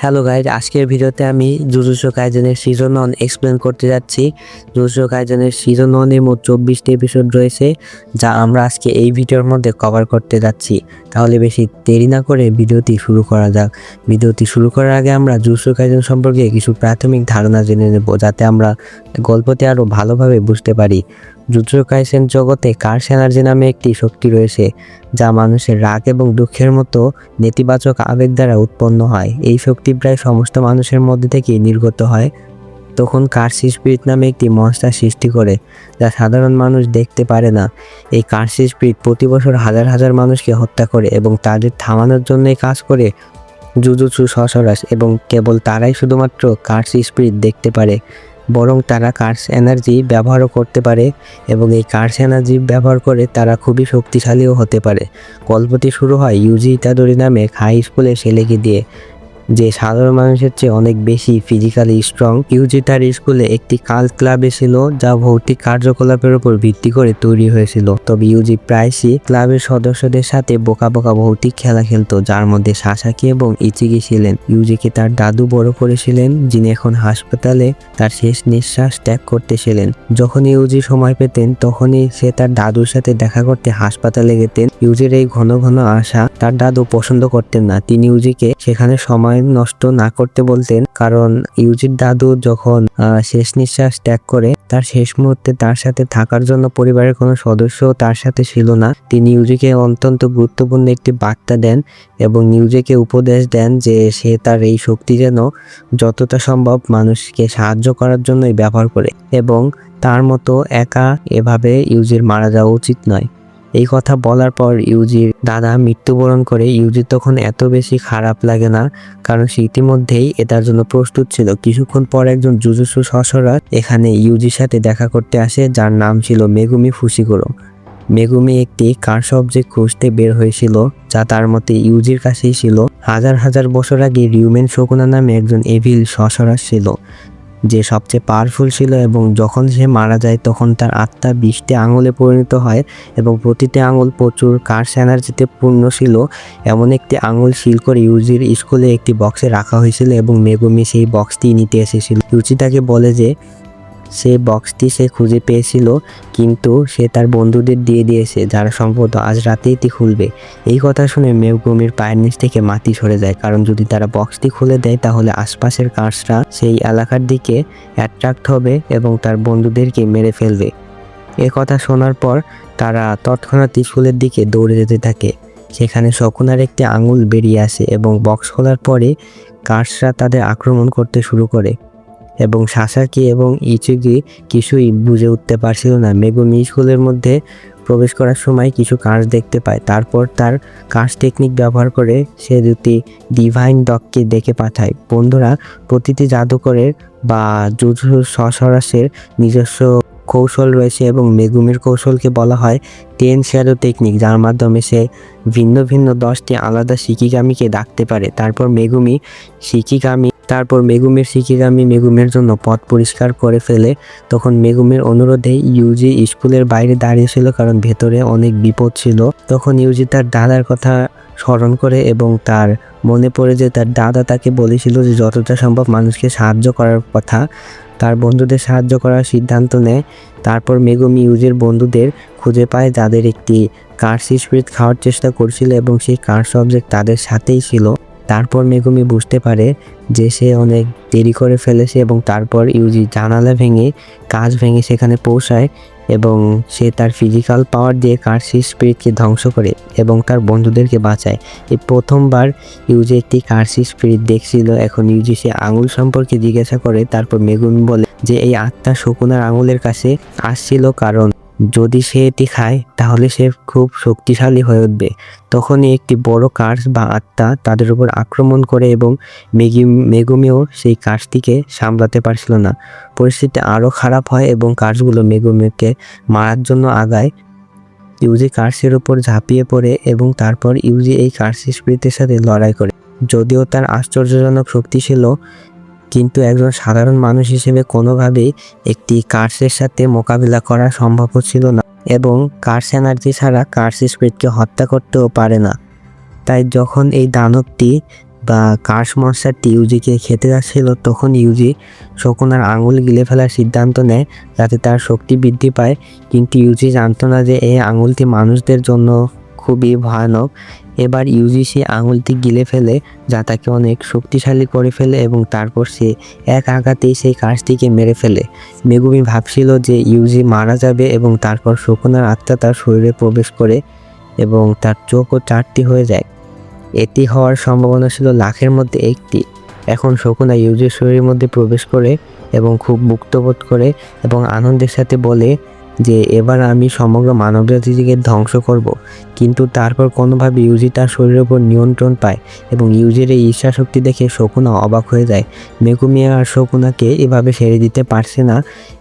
Hello guys, আজকের ভিডিওতে আমি জুজুৎসু কাইজেনের সিজন 1 এক্সপ্লেন করতে যাচ্ছি। জুজুৎসু কাইজেনের সিজন 1 এ মোট 24টি এপিসোড রয়েছে, যা আমরা আজকে এই ভিডিওর মধ্যে কভার করতে যাচ্ছি। তাহলে বেশি দেরি না করে ভিডিওটি শুরু করা যাক। ভিডিওটি শুরু করার আগে আমরা জুজুৎসু কাইজেন সম্পর্কে কিছু প্রাথমিক ধারণা জেনে নেব, যাতে আমরা গল্পটি আরও ভালোভাবে বুঝতে পারি। জুজুৎসু কাইসেন জগতে কার্স এনার্জি নামে একটি শক্তি রয়েছে, যা মানুষের রাগ এবং দুঃখের মতো নেতিবাচক আবেগ দ্বারা উৎপন্ন হয়। এই শক্তি প্রায় সমস্ত মানুষের মধ্যে থেকে নির্গত হয়। তখন কার্সি স্পিরিট নামে একটি মনস্টার সৃষ্টি করে, যা সাধারণ মানুষ দেখতে পারে না। এই কার্সি স্পিরিট প্রতি বছর হাজার হাজার মানুষকে হত্যা করে এবং তাদের থামানোর জন্যই কাজ করে জুজুৎসু সর্সারার, এবং কেবল তারাই শুধুমাত্র কার্সি স্পিরিট দেখতে পারে, বরং তারা কার্স এনার্জি ব্যবহারও করতে পারে, এবং এই কার্স এনার্জি ব্যবহার করে তারা খুবই শক্তিশালীও হতে পারে। গল্পটি শুরু হয় ইউজি ইতাদোরি নামে হাই স্কুলের ছেলেকে দিয়ে, যে সাধারণ মানুষের চেয়ে অনেক বেশি ফিজিক্যালি স্ট্রং। ইউজি তার স্কুলে একটি কাল্ট ক্লাবে ছিল, যা ভৌতিক কার্যকলাপের উপর ভিত্তি করে তৈরি হয়েছিল। তবে ইউজি প্রায়শই ক্লাবের সদস্যদের সাথে বোকা বোকা ভৌতিক খেলা খেলতো, যার মধ্যে সাসাকি এবং ইচিগি ছিলেন। ইউজিকে তার দাদু বড় করেছিলেন, যিনি এখন হাসপাতালে তার শেষ নিঃশ্বাস ত্যাগ করতেছিলেন। যখন ইউজি সময় পেতেন, তখনই সে তার দাদুর সাথে দেখা করতে হাসপাতালে যেতেন। ইউজির এই ঘন ঘন আসা তার দাদু পছন্দ করতেন না। তিনি ইউজিকে সেখানে সময় নষ্ট না করতে বলতেন, কারণ ইউজির দাদু যখন শেষ নিঃশ্বাস ত্যাগ করে, তার শেষ মুহূর্তে তার সাথে থাকার জন্য পরিবারের কোনো সদস্য তার সাথে ছিল না। তিনি ইউজিকে অত্যন্ত গুরুত্বপূর্ণ একটি বার্তা দেন এবং ইউজিকে উপদেশ দেন যে সে তার এই শক্তি যেন যতটা সম্ভব মানুষকে সাহায্য করার জন্যই ব্যবহার করে, এবং তার মতো একা এভাবে ইউজির মারা যাওয়া উচিত নয়। এই কথা বলার পর ইউজির দাদা মৃত্যুবরণ করে। ইউজির তখন এত বেশি খারাপ লাগে না, কারণ সে ইতিমধ্যেই এটার জন্য প্রস্তুত ছিল। কিছুক্ষণ পর একজন জুজুৎসু সর্সারার এখানে ইউজির সাথে দেখা করতে আসে, যার নাম ছিল মেগুমি ফুশিগোরো। মেগুমি একটি কার্স অবজেক্ট খুঁজতে বের হয়েছিল, যা তার মতে ইউজির কাছেই ছিল। হাজার হাজার বছর আগে রিউমেন শকুনা নামে একজন এভিল সর্সারার ছিল, যে সবচেয়ে পাওয়ারফুল ছিল, এবং যখন সে মারা যায় তখন তার আত্মা 20টি আঙুলে পরিণত হয়, এবং প্রতিটি আঙুল প্রচুর কার্স এনার্জিতে পূর্ণ ছিল। এমন একটি আঙুল সিল করে ইউজির স্কুলে একটি বক্সে রাখা হয়েছিল, এবং মেগুমি সেই বক্সটি নিতে এসেছিল। ইউজি তাকে বলে যে সেই বক্সটি সে খুঁজে পেয়েছিল, কিন্তু সে তার বন্ধুদের দিয়ে দিয়েছে, যারা সম্ভবত আজ রাতেই এটি খুলবে। এই কথা শুনে মেগুমির পায়ের নিচ থেকে মাটি সরে যায়, কারণ যদি তারা বক্সটি খুলে দেয় তাহলে আশপাশের কার্সরা সেই এলাকার দিকে অ্যাট্রাক্ট হবে এবং তার বন্ধুদেরকে মেরে ফেলবে। এ কথা শোনার পর তারা তৎক্ষণাৎ স্কুলের দিকে দৌড়ে যেতে থাকে। সেখানে শকুনার একটি আঙুল বেরিয়ে আসে, এবং বক্স খোলার পরে কার্সরা তাদের আক্রমণ করতে শুরু করে, এবং সাসাকি এবং ইচিগি কিছুই বুঝে উঠতে পারছিল না। মেগুমি স্কুলের মধ্যে প্রবেশ করার সময় কিছু কার্স দেখতে পায়। তারপর তার কার্স টেকনিক ব্যবহার করে সে দুটি ডিভাইন ডগকে ডেকে পাঠায়। বন্ধুরা, প্রতিটি জাদুকরের বা জুজুৎসু সর্সারারের নিজস্ব কৌশল রয়েছে, এবং মেগুমির কৌশলকে বলা হয় 10 শ্যাডো টেকনিক, যার মাধ্যমে সে ভিন্ন ভিন্ন 10টি আলাদা শিকিগামিকে ডাকতে পারে। তারপর মেগুমির শিকিগামি মেগুমির জন্য পথ পরিষ্কার করে ফেলে। তখন মেগুমির অনুরোধে ইউজি স্কুলের বাইরে দাঁড়িয়েছিল, কারণ ভেতরে অনেক বিপদ ছিল। তখন ইউজি তার দাদার কথা স্মরণ করে, এবং তার মনে পড়ে যে তার দাদা তাকে বলেছিল যে যতটা সম্ভব মানুষকে সাহায্য করার কথা। তার বন্ধুদের সাহায্য করার সিদ্ধান্ত নেয়। তারপর মেগুমি ইউজির বন্ধুদের খুঁজে পায়, যাদের একটি কার্স স্পিরিট খাওয়ার চেষ্টা করছিল, এবং সেই কার্স অবজেক্ট তাদের সাথেই ছিল। তারপর মেগুমি বুঝতে পারে যে সে অনেক দেরি করে ফেলেছে, এবং তারপর ইউজি জানালা ভেঙে কাঁচ ভেঙে সেখানে পৌঁছায়, এবং সে তার ফিজিক্যাল পাওয়ার দিয়ে কার্সি স্পিরিটকে ধ্বংস করে এবং তার বন্ধুদেরকে বাঁচায়। এই প্রথমবার ইউজি একটি কার্সি স্পিরিট দেখছিল। এখন ইউজি সে আঙুল সম্পর্কে জিজ্ঞাসা করে। তারপর মেগুমি বলে যে এই আত্মা শকুনার আঙুলের কাছে আসছিল, কারণ যদি সে এটি খায় তাহলে সে খুব শক্তিশালী হয়ে উঠবে। তখনই একটি বড় কার্স বা আত্মা তাদের উপর আক্রমণ করে, এবং মেগুমিও সেই কার্সটিকে সামলাতে পারছিল না। পরিস্থিতি আরও খারাপ হয়, এবং কার্সগুলো মেগুমিকে মারার জন্য আগায়। ইউজি কার্সের উপর ঝাঁপিয়ে পড়ে, এবং তারপর ইউজি এই কার্স স্পিরিটের সাথে লড়াই করে। যদিও তার আশ্চর্যজনক শক্তি ছিল, কিন্তু একজন সাধারণ মানুষ হিসেবে কোনোভাবেই একটি কার্সের সাথে মোকাবিলা করা সম্ভব ছিল না, এবং কার্স এনার্জি ছাড়া কার্স স্পিরিটকে হত্যা করতেও পারে না। তাই যখন এই দানবটি বা কার্স মনস্টারটি ইউজিকে খেতে যাচ্ছিল, তখন ইউজি শকুনার আঙুল গিলে ফেলার সিদ্ধান্ত নেয় যাতে তার শক্তি বৃদ্ধি পায়। কিন্তু ইউজি জানতো না যে এই আঙুলটি মানুষদের জন্য খুবই ভয়ানক। এবার ইউজি সেই আঙুলটি গিলে ফেলে, যা তাকে অনেক শক্তিশালী করে ফেলে এবং তারপর সে এক আঘাতেই সেই কার্সটিকে মেরে ফেলে। মেগুমি ভাবছিল যে ইউজি মারা যাবে এবং তারপর শকুনার আত্মা তার শরীরে প্রবেশ করে এবং তার চোখও 4টি হয়ে যায়। এটি হওয়ার সম্ভাবনা ছিল লাখের মধ্যে 1টি। এখন শকুনা ইউজির শরীরের মধ্যে প্রবেশ করে এবং খুব মুক্তবোধ করে এবং আনন্দের সাথে বলে যে এবার আমি সমগ্র মানবজাতিকে ধ্বংস করব। কিন্তু তারপর কোনোভাবে ইউজি তার শরীরের উপর নিয়ন্ত্রণ পায় এবং ইউজির এই ঈর্ষা শক্তি দেখে শকুনা অবাক হয়ে যায়। মেগুমি আর শকুনাকে এভাবে ছেড়ে দিতে পারছে না।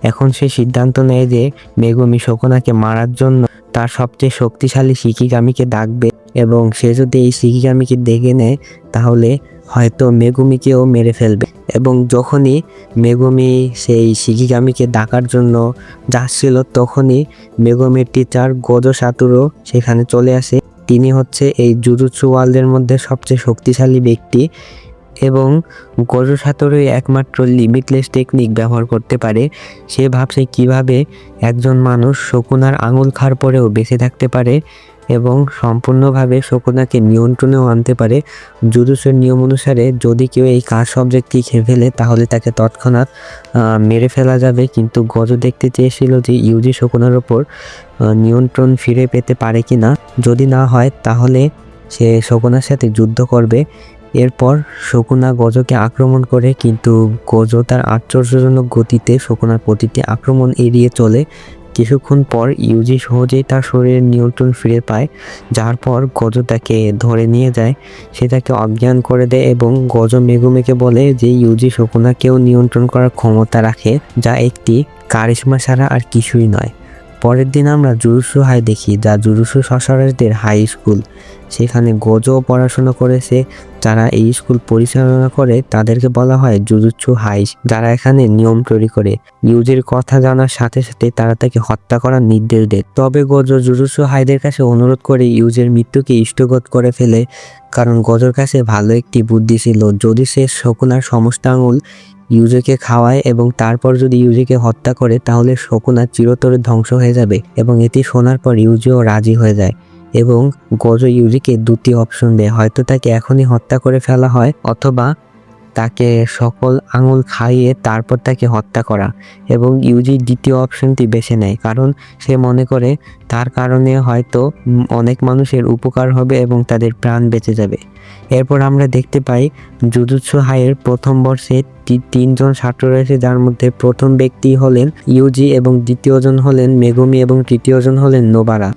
এখন সে সিদ্ধান্ত নেয় যে মেগুমি শকুনাকে মারার জন্য তার সবচেয়ে শক্তিশালী শিকিগামিকে ডাকবে এবং সে যদি এই শিকিগামিকে ডেকে নেয় তাহলে হয়তো মেগুমিকেও মেরে ফেলবে। এবং যখনই মেগুমি সেই শিকিগামিকে ডাকার জন্য যাচ্ছিল তখনই মেগুমির টিচার গোজো সাতোরু সেখানে চলে আসে। তিনি হচ্ছে এই জুজুৎসু ওয়ার্ল্ডের মধ্যে সবচেয়ে শক্তিশালী ব্যক্তি এবং গোজো সাতোরুই একমাত্র লিমিটলেস টেকনিক ব্যবহার করতে পারে। সে ভাবছে কিভাবে একজন মানুষ শকুনার আঙুল খাওয়ার পরেও বেঁচে থাকতে পারে এবং সম্পূর্ণভাবে শকুনাকে নিয়ন্ত্রণেও আনতে পারে। জুজুৎসুর নিয়ম অনুসারে যদি কেউ এই কার্স অবজেক্টটি খেয়ে ফেলে তাহলে তাকে তৎক্ষণাৎ মেরে ফেলা যাবে। কিন্তু গোজো দেখতে চেয়েছিল যে ইউজি শকুনার ওপর নিয়ন্ত্রণ ফিরে পেতে পারে কি না। যদি না হয় তাহলে সে শকুনার সাথে যুদ্ধ করবে। এরপর শকুনা গোজোকে আক্রমণ করে, কিন্তু গোজো তার আশ্চর্যজনক গতিতে শকুনার প্রতিটি আক্রমণ এড়িয়ে চলে। কিছুক্ষণ পর ইউজি সহজেই তার শরীরের নিয়ন্ত্রণ ফিরে পায়, যার পর গোজো তাকে ধরে নিয়ে যায়। সে তাকে অজ্ঞান করে দেয় এবং গোজো মেগুমিকে বলে যে ইউজি শকুনাকেও নিয়ন্ত্রণ করার ক্ষমতা রাখে, যা একটি কারিশমা ছাড়া আর কিছুই নয়। পরের দিন আমরা জুজুৎসু হাই দেখি, যা জুজুৎসু সর্সারারদের হাই স্কুল। সেখানে গোজো পড়াশোনা করেছে। যারা এই স্কুল পরিচালনা করে তাদেরকে বলা হয় জুজুৎসু হাই, যারা এখানে নিয়ম তৈরি করে। ইউজির কথা জানার সাথে সাথে তারা তাকে হত্যা করার নির্দেশ দেয়। তবে গোজো জুজুৎসু হাইদের কাছে অনুরোধ করে ইউজির মৃত্যুকে ইষ্টগত করে ফেলে, কারণ গোজোর কাছে ভালো একটি বুদ্ধি ছিল। যদি সে শকুনার সমস্ত আঙুল ইউজিকে খাওয়ায় এবং তারপর যদি ইউজিকে হত্যা করে তাহলে শকুনা চিরতরে ধ্বংস হয়ে যাবে। এবং এটি শোনার পর ইউজিও রাজি হয়ে যায় এবং গোজো ইউজিকে 2টি অপশন দেয়, হয়তো তাকে এখনই হত্যা করে ফেলা হয় অথবা তাকে সকল আঙুল খাইয়ে তারপর তাকে হত্যা করা। এবং ইউজি দ্বিতীয় অপশনটি বেছে নেয়, কারণ সে মনে করে তার কারণে হয়তো অনেক মানুষের উপকার হবে এবং তাদের প্রাণ বেঁচে যাবে। এরপর আমরা দেখতে পাই জুজুৎসু হাইয়ের প্রথম বর্ষে 3জন ছাত্র রয়েছে, যার মধ্যে প্রথম ব্যক্তি হলেন ইউজি এবং দ্বিতীয়জন হলেন মেগুমি এবং তৃতীয়জন হলেন নোবারা।